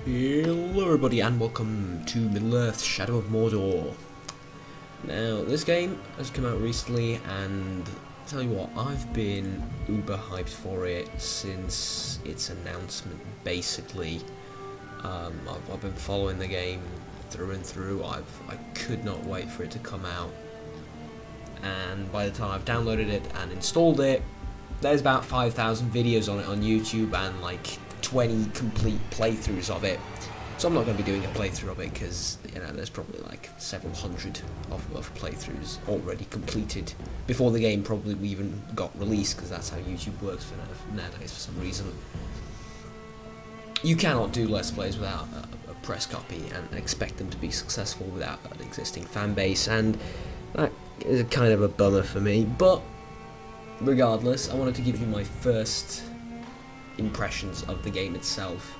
Hello everybody and welcome to Middle-earth Shadow of Mordor. Now this game has come out recently and I'll tell you what, I've been uber hyped for it since its announcement basically. I've been following the game through and through. I could not wait for it to come out, and by the time I've downloaded it and installed it, there's about 5,000 videos on it on YouTube and like 20 complete playthroughs of it. So I'm not going to be doing a playthrough of it because, you know, there's probably like several hundred of playthroughs already completed before the game probably even got released, because that's how YouTube works for nowadays for some reason. You cannot do Let's Plays without a press copy and expect them to be successful without an existing fan base, and that is kind of a bummer for me. But regardless, I wanted to give you my first impressions of the game itself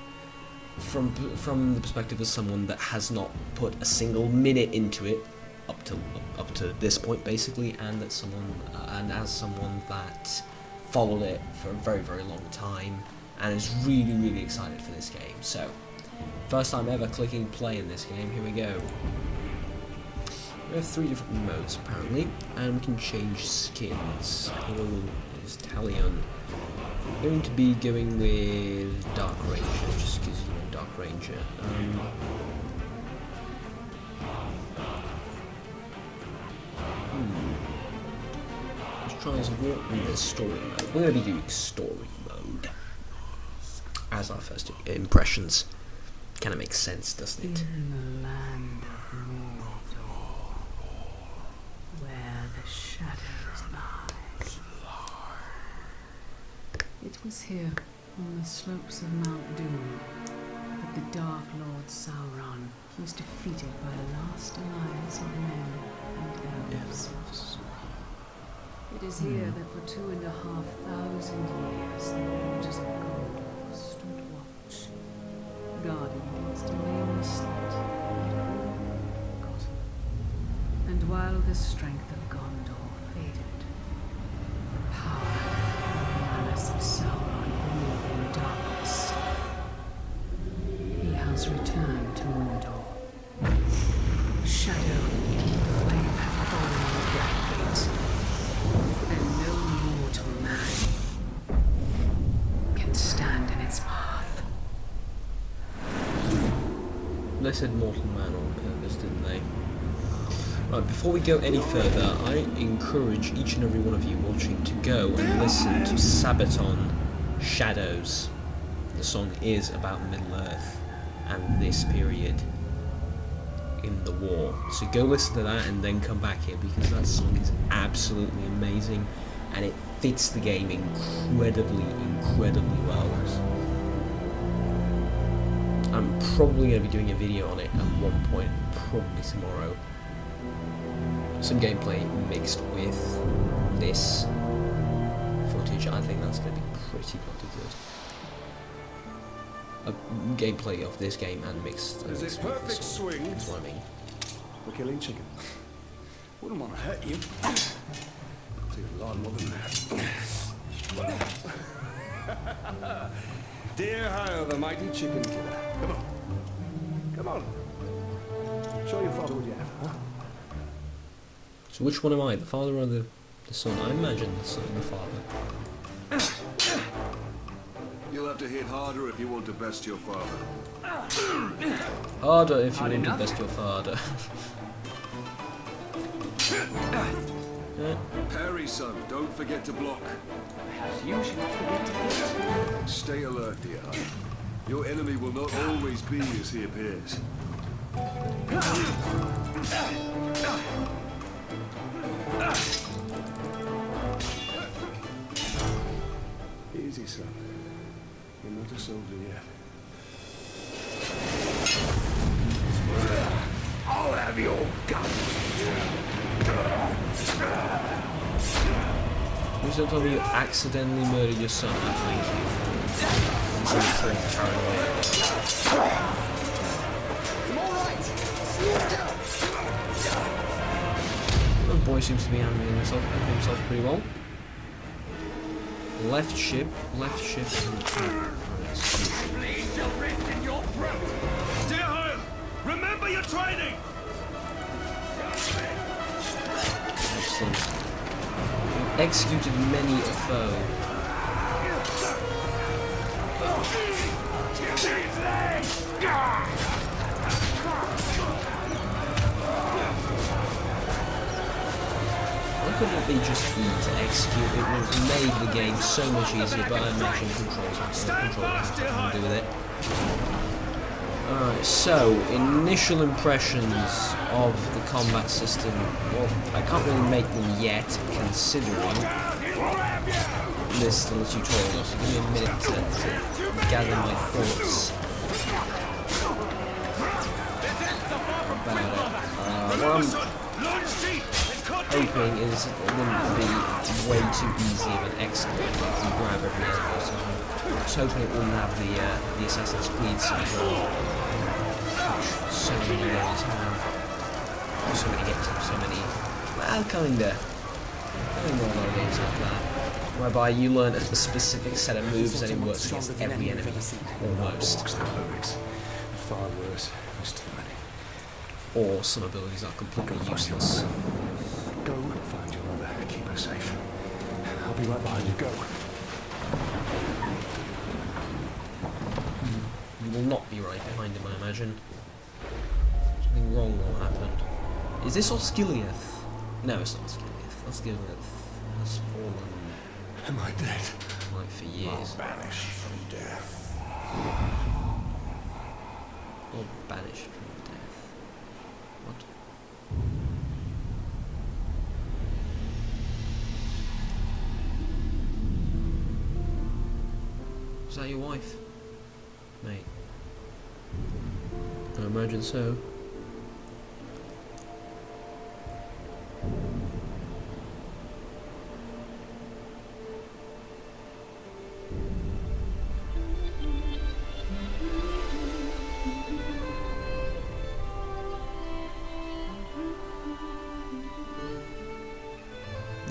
from the perspective of someone that has not put a single minute into it up to this point basically, and as someone that followed it for a very long time and is really excited for this game. So first time ever clicking play in this game. Here we go. We have 3 different modes apparently, and we can change skins. Hello, is Talion. I'm going to be going with Dark Ranger, just because you know Dark Ranger. Let's try as well in the story mode. We're going to be doing story mode as our first impressions. Kind of makes sense, doesn't it? In the land of Mordor, where the shadows lie. It was here, on the slopes of Mount Doom, that the Dark Lord Sauron was defeated by the last alliance of men and elves. Yes. It is here that for 2,500 years the Rangers of Gondor stood watch, guarding against a nameless threat yet all forgotten. And while the strength of Gondor faded, the power and malice of Sauron ruled in darkness. He has returned to Mordor. Shadow, the flame hath fallen on the black gate, and no mortal man can stand in its path. They said mortal man on purpose, didn't they? Right, before we go any further, I encourage each and every one of you watching to go and listen to Sabaton Shadows. The song is about Middle-earth and this period in the war. So go listen to that and then come back here, because that song is absolutely amazing and it fits the game incredibly well. I'm probably going to be doing a video on it at one point, probably tomorrow. Some gameplay mixed with this footage. I think that's going to be pretty good. A gameplay of this game and mixed with this swing. That's what I mean. We're killing chicken. Wouldn't want to hurt you. See a lot more than that. Dear Hyle, the mighty chicken killer. Come on. Come on. Show your father what you have, huh? So which one am I, the father or the son? I imagine the son, the father. You'll have to hit harder if you want to best your father. Harder if you want to best your father. Parry, son. Don't forget to block. Perhaps you should not forget to hit. Stay alert, dear Hyle. Your enemy will not always be as he appears. Easy, son. You're not a soldier yet. I'll have your gun. Please don't tell me you accidentally murdered your son. Thank you. The boy seems to be handling himself pretty well. Left ship, and Bleed shall rest in your throat. executed many a foe. Why couldn't it be just E to execute? It would have made the game so much easier, but I imagine controls have something to do with it. Alright, so, initial impressions of the combat system. Well, I can't really make them yet, considering this is still a tutorial, so give me a minute to gather my thoughts about it. What I'm hoping is it wouldn't be way too easy of an exploit if you grab every enemy, so I'm just hoping it wouldn't have the Assassin's Creed syndrome. So many enemies have. Also going to get to so many, well, kinda more games like that, whereby you learn a specific set of moves and it works against every enemy, almost. Far worse. There's too many. Or some abilities are completely useless. Go find your mother. Keep her safe. I'll be right behind you. Go. You will not be right behind him, I imagine. Something wrong will happen. Is this Osgiliath? No, it's not Osgiliath. Osgiliath has fallen. Am I dead? Like for years. Banished from death. Or banished from death. What? Is that your wife? Mate. I imagine so.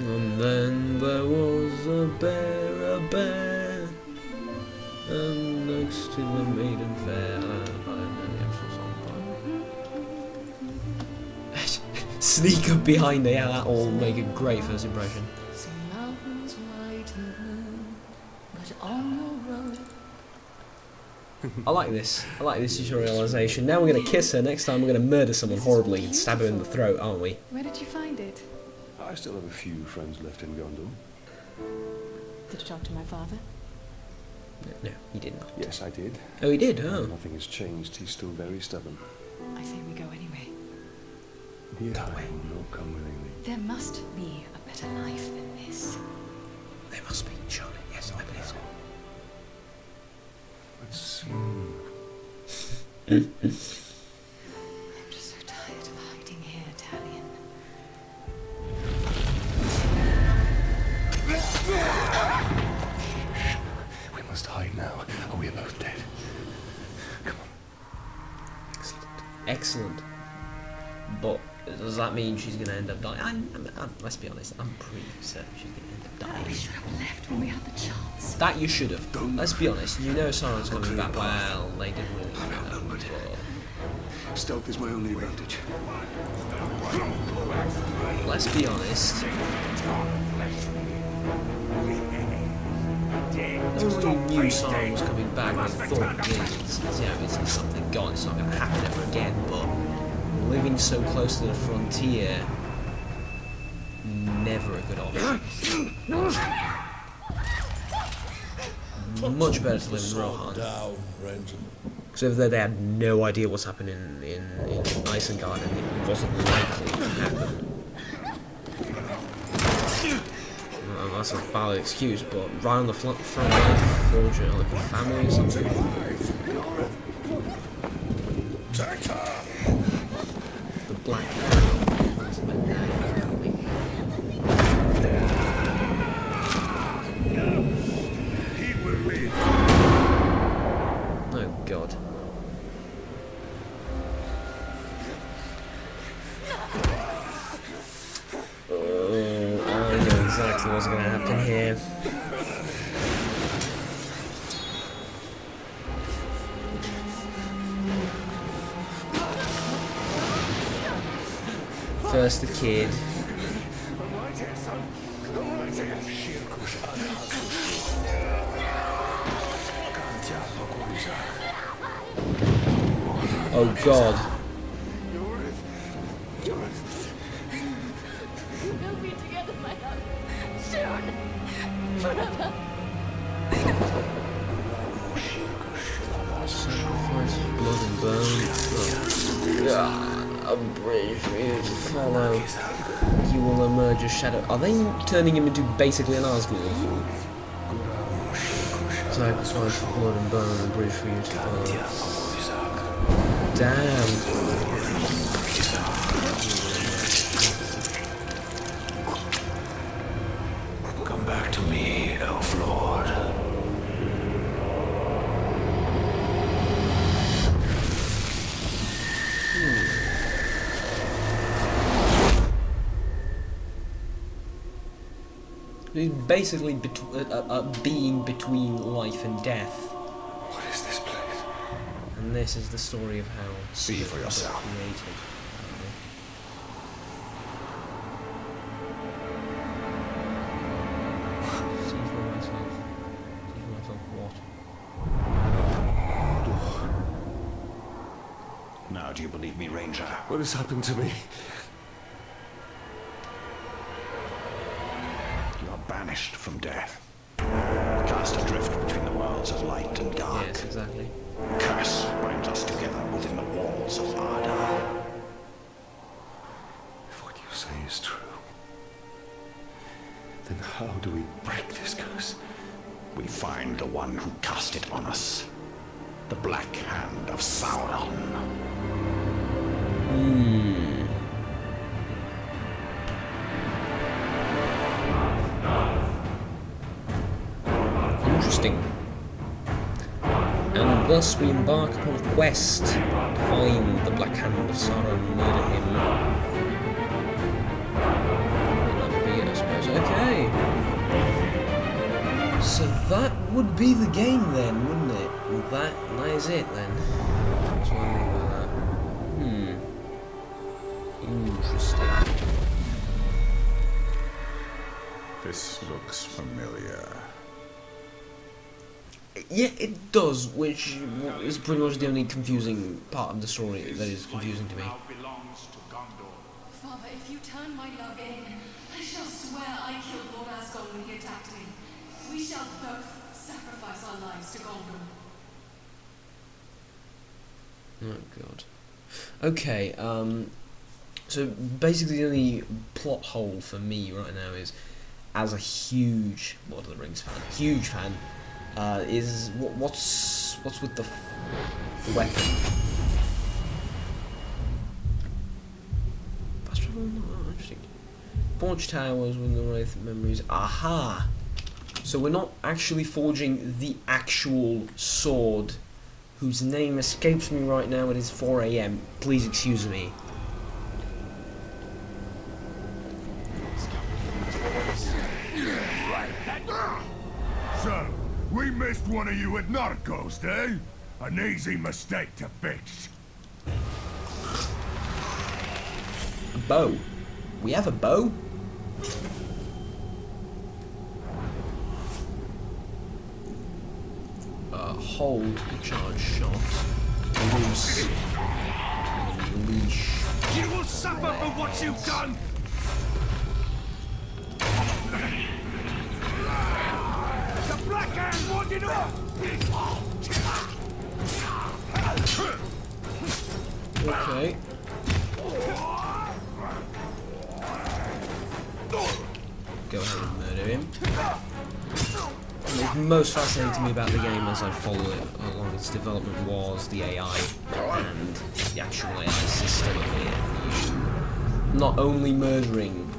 And then there was a bear, and next to the maiden fair. I don't know the actual song, but sneak up behind her, yeah, that will make a great first impression. I like this tutorialization. Now we're going to kiss her, next time we're going to murder someone horribly and stab her in the throat, aren't we? Where did you find it? I still have a few friends left in Gondor. Did you talk to my father? No, he did not. Yes, I did. Oh, he did, huh? Nothing has changed. He's still very stubborn. I say we go anyway. Yeah, I will not come willingly. There must be a better life than this. There must be, surely. Yes, I believe so. But soon. I'm just so tired of hiding here, Talion. We must hide now, or we are both dead. Come on. Excellent. But does that mean she's going to end up dying? Let's be honest, I'm pretty certain she's going to end up dying. We should have left when we had the chance. That you should have. Let's be honest, you know Sauron's coming back. Well, they didn't really know, but... Stealth is my only advantage. Let's be honest. No one really knew Sauron was coming back. They thought, it's something gone, it's not going to happen ever again, but living so close to the frontier, never a good option. Much better to live in Rohan. Because over there they had no idea what's happening in Isengard, and it wasn't likely to happen. That's a valid excuse, but right on the front line, fortune, like a family or something. The Black Oh God. Oh, I know exactly what's going to happen here. First the kid. Oh God. We'll be together, my love. Soon. Forever. Sacrifice of blood and bone. A bridge for you to follow. You will emerge as Shadow. Are they turning him into basically an Asgore? Sacrifice of blood and bone, a bridge for you to follow. Damn. Come back to me, Elf Lord. He's basically being between life and death. What is this place? And this is the story of how See for yourself. created. See for myself. See for myself what? Now do you believe me, Ranger? What has happened to me? You are banished from death. Cast adrift between the worlds of light and dark. Yes, exactly. Curse binds us together within the walls of Arda. If what you say is true, then how do we break this curse? We find the one who cast it on us. The Black Hand of Sauron. Interesting. And thus we embark upon a quest to find the Black Hand of Sauron and murder him. And that would be it, I suppose. Okay. So that would be the game then, wouldn't it? That is it then. That's what I mean by that. Interesting. This looks familiar. Yeah, it does, which is pretty much the only confusing part of the story that is confusing to me. Father, if you turn my love in, I shall swear I killed Lord Asgore when he attacked me. We shall both sacrifice our lives to Gondor. Oh god. Okay, so basically the only plot hole for me right now is, as a huge Lord of the Rings fan, is what's with the weapon? Fast travel? Oh, interesting. Forge towers with the right memories. Aha! So we're not actually forging the actual sword, whose name escapes me right now. It is 4 AM. Please excuse me. So, we missed one of you at Narcos, eh? An easy mistake to fix. A bow. We have a bow? Hold to charge shot. Loose. Leash. You will suffer for what you've done! The Black Hand wanted up! Okay. Go ahead and murder him. What's most fascinating to me about the game as I follow it along its development was the AI and the actual AI system of it. Not only murdering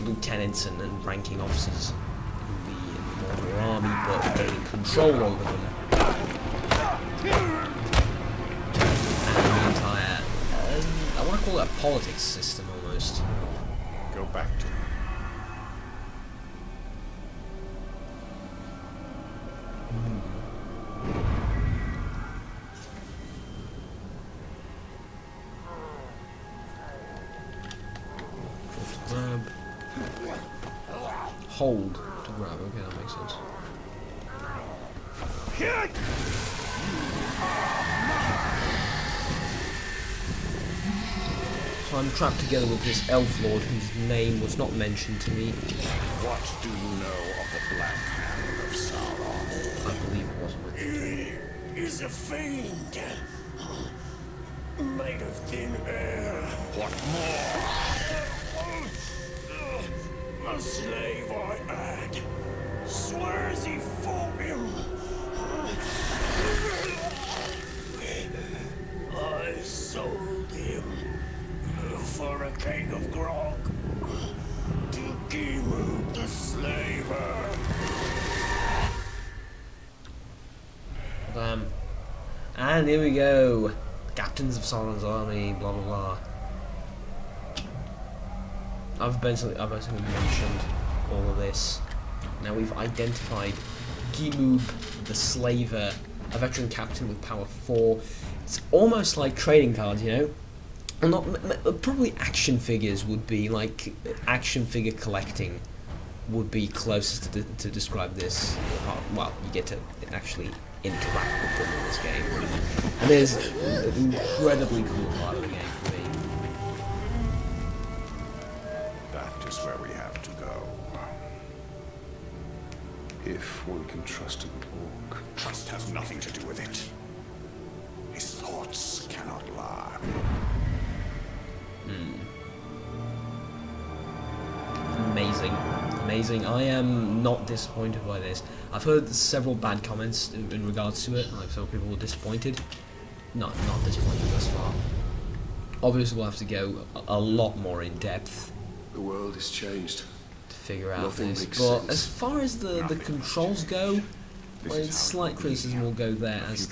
lieutenants and ranking officers in the Mordor army, but gaining control over them. And the entire, I want to call it a politics system almost. Go back to him. hold to grab. Okay, that makes sense. So I'm trapped together with this elf lord whose name was not mentioned to me. What do you know of the Black Hand of Sauron? I believe it wasn't with me. He is a fiend. Made of thin air. What more? A slave I had. Swears he fought him. I sold him for a keg of grog to Gimu the slaver. Damn. And here we go. Captains of Sauron's army, blah blah blah. I've basically mentioned all of this. Now we've identified Gimu the Slaver, a veteran captain with power 4. It's almost like trading cards, you know? Well, not probably action figures would be like action figure collecting would be closest to describe this. Well, you get to actually interact with them in this game, and there's an incredibly cool part of the game for me. That is where we have to go. If one can trust an orc. Trust has nothing to do with it. His thoughts cannot lie. Amazing. Amazing. I am not disappointed by this. I've heard several bad comments in regards to it, like some people were disappointed. Not disappointed thus far. Obviously we'll have to go a lot more in depth The world has changed. to figure out Nothing this. makes But sense. as far as the controls go, well, slight criticism will go there as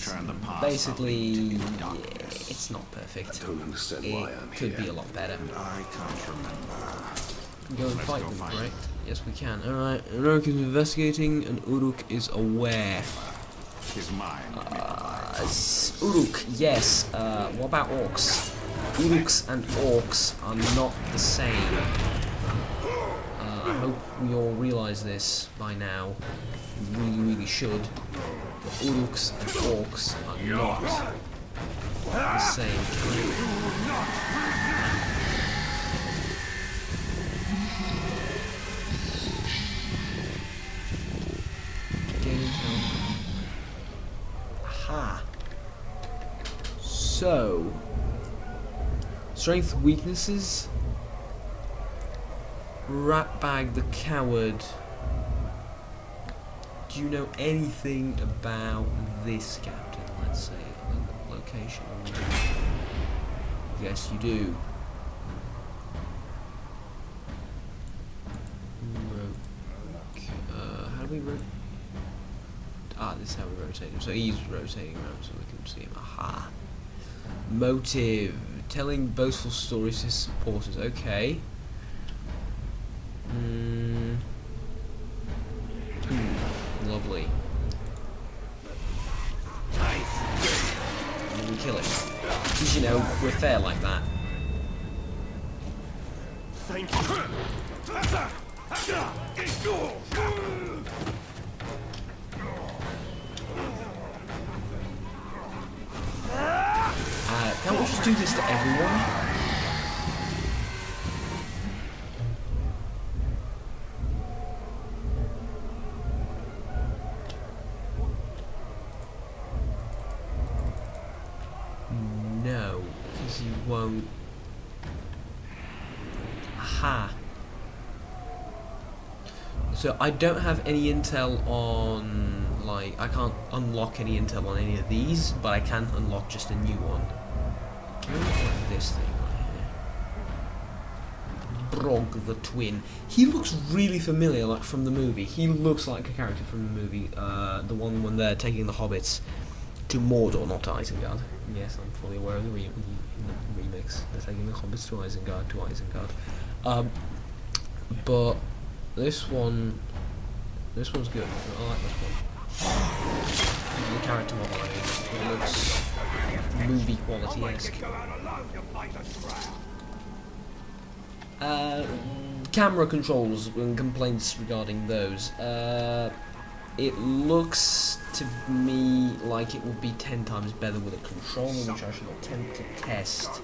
basically it's not perfect. I don't understand why I'm It could here. be a lot better. I can't remember. Go and fight them, correct? Yes, we can. Alright, Uruk is investigating and Uruk is aware. His mind. Uruk, yes. What about orcs? Uruks and orcs are not the same. I hope we all realise this by now. We really should. But Uruks and orcs are not the same. Aha. So, strength weaknesses. Ratbag the Coward. Do you know anything about this captain? Let's say location. Yes, you do. How do we rotate? This is how we rotate him. So he's rotating around so we can see him. Aha. Motive. Telling boastful stories to his supporters. Okay. Lovely. And we kill him. Because, you know, we're fair like that. Thank you. Can't we just do this to everyone? No, because you won't. Aha. So I don't have any intel on, like, I can't unlock any intel on any of these, but I can unlock just a new one. Like this thing right here. Brog the Twin. He looks really familiar, like from the movie. He looks like a character from the movie, the one when they're taking the hobbits to Mordor, not to Isengard. Yes, I'm fully aware of the remix. They're taking the hobbits to Isengard. But this one's good. I like this one. The character model, I mean, it looks movie quality-esque. Camera controls and complaints regarding those. It looks to me like it would be 10 times better with a controller, which I shall attempt to test.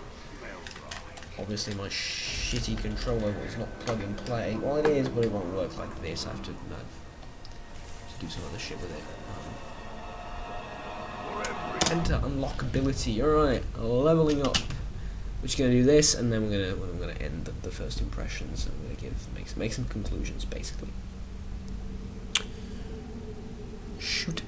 Obviously my shitty controller is not plug and play. Well, it is, but it won't work like this. I have to do some other shit with it. Enter unlockability. Alright, leveling up. We're just gonna do this, and then I'm gonna end the first impressions. I'm gonna make some conclusions, basically. Shoot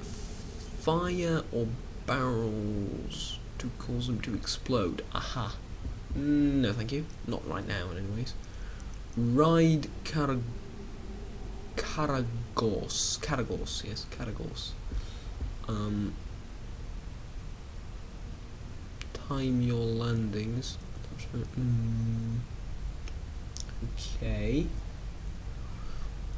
fire or barrels to cause them to explode. Aha. No, thank you. Not right now, anyways. Ride Karagos. Yes, Karagos. Time your landings. Okay.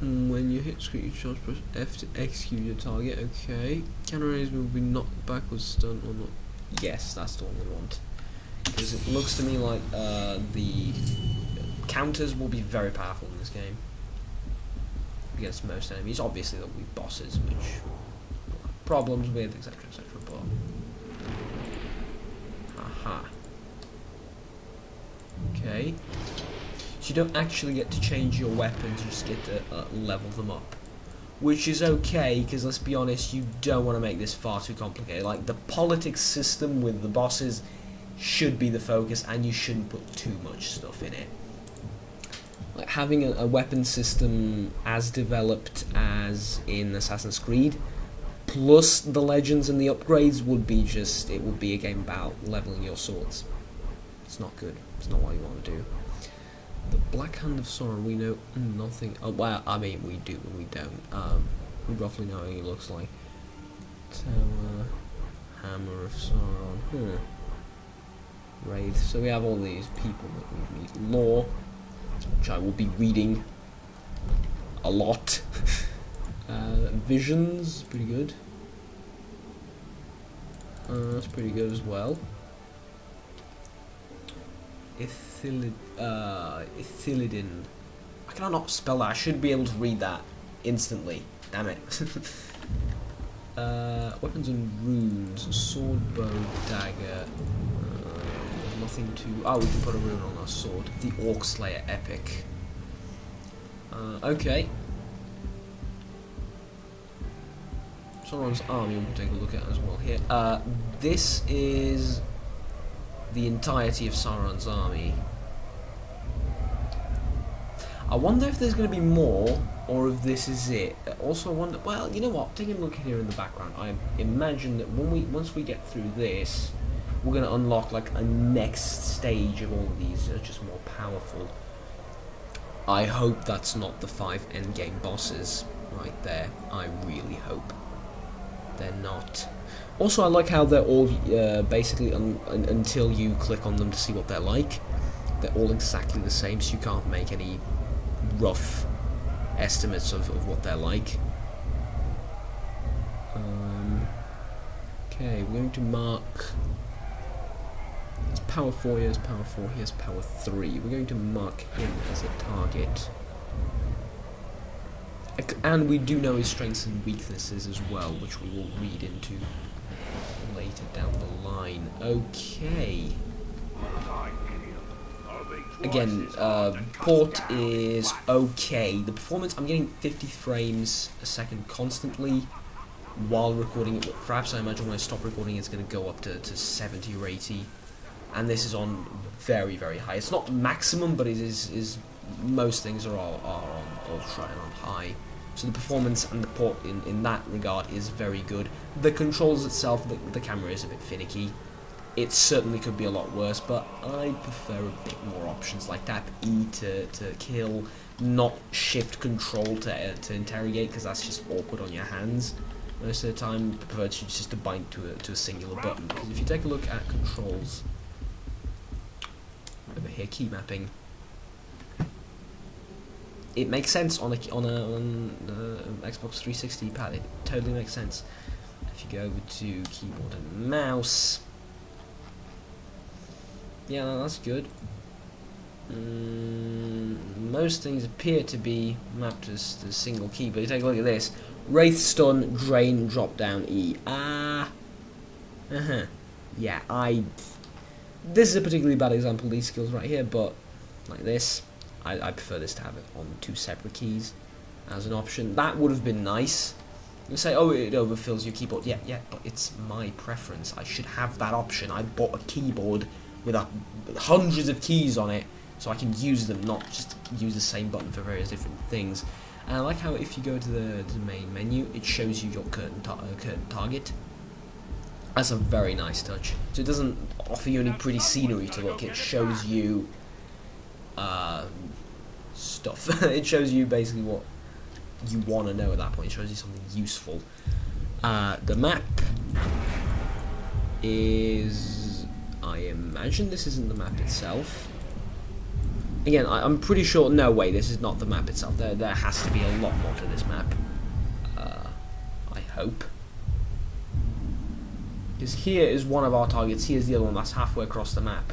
When you hit screen charge, press F to execute your target. Okay. Cannons will be knocked backwards, stunned or not. Yes, that's the one we want. Because it looks to me like the counters will be very powerful in this game against most enemies. Obviously, there'll be bosses which we'll have problems with, etc., etc. But aha. Okay. So you don't actually get to change your weapons, you just get to level them up. Which is okay, because let's be honest, you don't want to make this far too complicated. Like, the politics system with the bosses should be the focus, and you shouldn't put too much stuff in it. Like, having a weapon system as developed as in Assassin's Creed, plus the legends and the upgrades would be just, it would be a game about leveling your swords. It's not good. It's not what you want to do. The Black Hand of Sauron, we know nothing. Oh, well, I mean, we do, but we don't. We roughly know what he looks like. Tower, Hammer of Sauron. Wraith. So we have all these people that we meet. Lore, which I will be reading a lot. Visions, pretty good. That's pretty good as well. Ithilidin. I cannot not spell that. I should be able to read that instantly. Damn it. Weapons and runes. Sword, bow, dagger. Nothing to... Oh, we can put a rune on our sword. The Orc Slayer Epic. Okay. Sauron's army we'll take a look at as well here. This is the entirety of Sauron's army. I wonder if there's going to be more, or if this is it. Also, I wonder. Well, you know what? Taking a look here in the background, I imagine that once we get through this, we're going to unlock like a next stage of all of these that are just more powerful. I hope that's not the 5 endgame bosses right there. I really hope they're not. Also, I like how they're all basically, until you click on them to see what they're like, they're all exactly the same, so you can't make any rough estimates of what they're like. Okay, we're going to mark... It's power 4, here's power 4, here's power 3. We're going to mark him as a target. And we do know his strengths and weaknesses as well, which we will read into later down the line. Okay. Again, port is okay. The performance, I'm getting 50 frames a second constantly while recording it. Perhaps I imagine when I stop recording it's going to go up to 70 or 80. And this is on very, very high. It's not maximum, but it is most things are on ultra and on high. So the performance and the port in that regard is very good. The controls itself, the camera is a bit finicky. It certainly could be a lot worse, but I prefer a bit more options like tap E to kill, not shift control to interrogate, because that's just awkward on your hands. Most of the time, I prefer just to bind to a singular button. Because if you take a look at controls over here, key mapping. It makes sense on Xbox 360 pad. It totally makes sense. If you go over to keyboard and mouse, yeah, no, that's good. Most things appear to be mapped as the single key, but you take a look at this. Wraith, stun, drain, drop down, E. Yeah, this is a particularly bad example of these skills right here, but like this, I prefer this to have it on 2 separate keys as an option. That would have been nice. You say, oh, it overfills your keyboard. Yeah, but it's my preference. I should have that option. I bought a keyboard with hundreds of keys on it, so I can use them, not just use the same button for various different things. And I like how if you go to the main menu, it shows you your current target. That's a very nice touch. So it doesn't offer you any pretty scenery to look. It shows you stuff. It shows you basically what you want to know at that point. It shows you something useful. The map is... I imagine this isn't the map itself. Again, I'm pretty sure... No way, this is not the map itself. There has to be a lot more to this map. I hope. Because here is one of our targets. Here's the other one that's halfway across the map.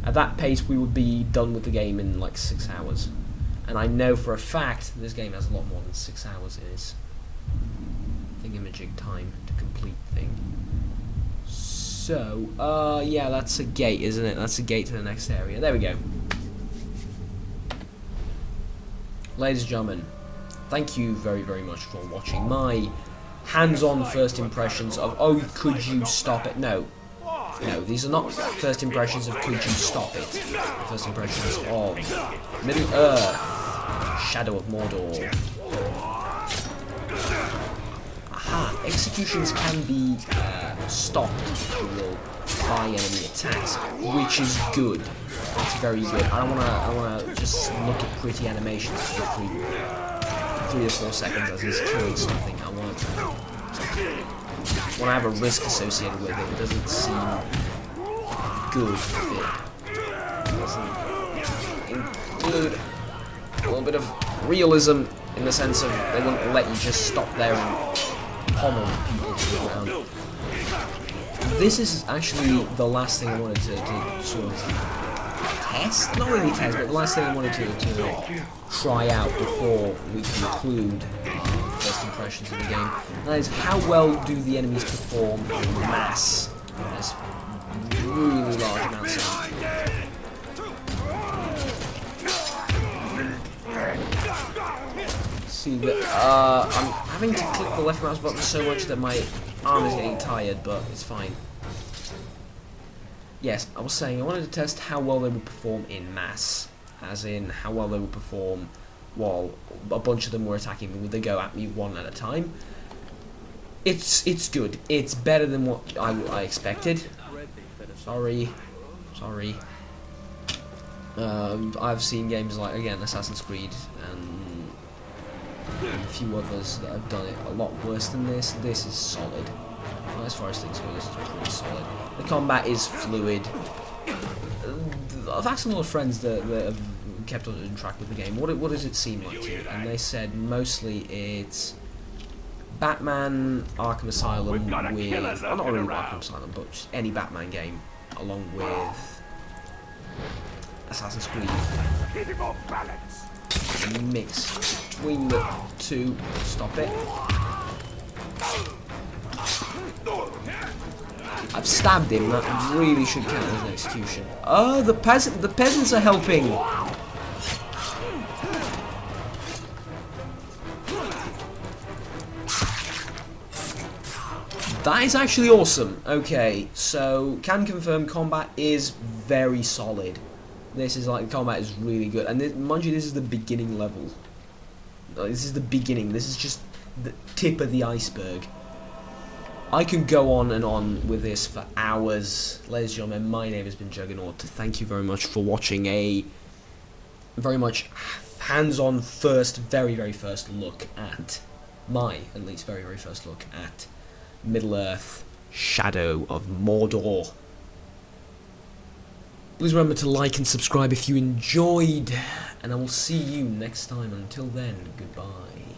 At that pace, we would be done with the game in like 6 hours. And I know for a fact this game has a lot more than 6 hours in its thingamajig time to complete thing. So, yeah, that's a gate, isn't it? That's a gate to the next area. There we go. Ladies and gentlemen, thank you very, very much for watching my hands-on first impressions of, oh, could you stop it? No, these are not first impressions of could you stop it. First impressions of Middle Earth, Shadow of Mordor. Aha, executions can be stopped, if you will, by enemy attacks, which is good. It's very good. I don't wanna just look at pretty animations for 3 or 4 seconds as he's killing something. I want to have a risk associated with it. It doesn't seem good if it doesn't include a little bit of realism in the sense of they wouldn't let you just stop there and pommel people to the ground. This is actually the last thing I wanted to sort of test? Not really test, but the last thing I wanted to try out before we conclude first impressions of the game. And that is, how well do the enemies perform in mass? There's really large amounts of see that I'm having to click the left mouse button so much that my arm is getting tired, but it's fine. Yes, I was saying I wanted to test how well they would perform in mass, as in how well they would perform while a bunch of them were attacking me. Would they go at me one at a time? It's good. It's better than what I expected. Sorry. I've seen games like, again, Assassin's Creed and a few others that have done it a lot worse than this. This is solid. As far as things go, this is pretty solid. The combat is fluid. I've asked a lot of friends that have kept on track with the game, what does it seem like to you? And they said mostly it's Batman Arkham Asylum with, well, not really Arkham Asylum, but just any Batman game, along with Assassin's Creed. A mix between the two. Stop it. I've stabbed him. That really should count as an execution. Oh, the peasants are helping. That is actually awesome. Okay, so can confirm combat is very solid. This is like, combat is really good, and this, mind you, this is the beginning level. This is the beginning. This is just the tip of the iceberg. I can go on and on with this for hours. Ladies and gentlemen, my name has been Juggernaut. Thank you very much for watching a very much hands-on very, very first look at at least very, very first look at Middle-earth, Shadow of Mordor. Please remember to like and subscribe if you enjoyed, and I will see you next time. Until then, goodbye.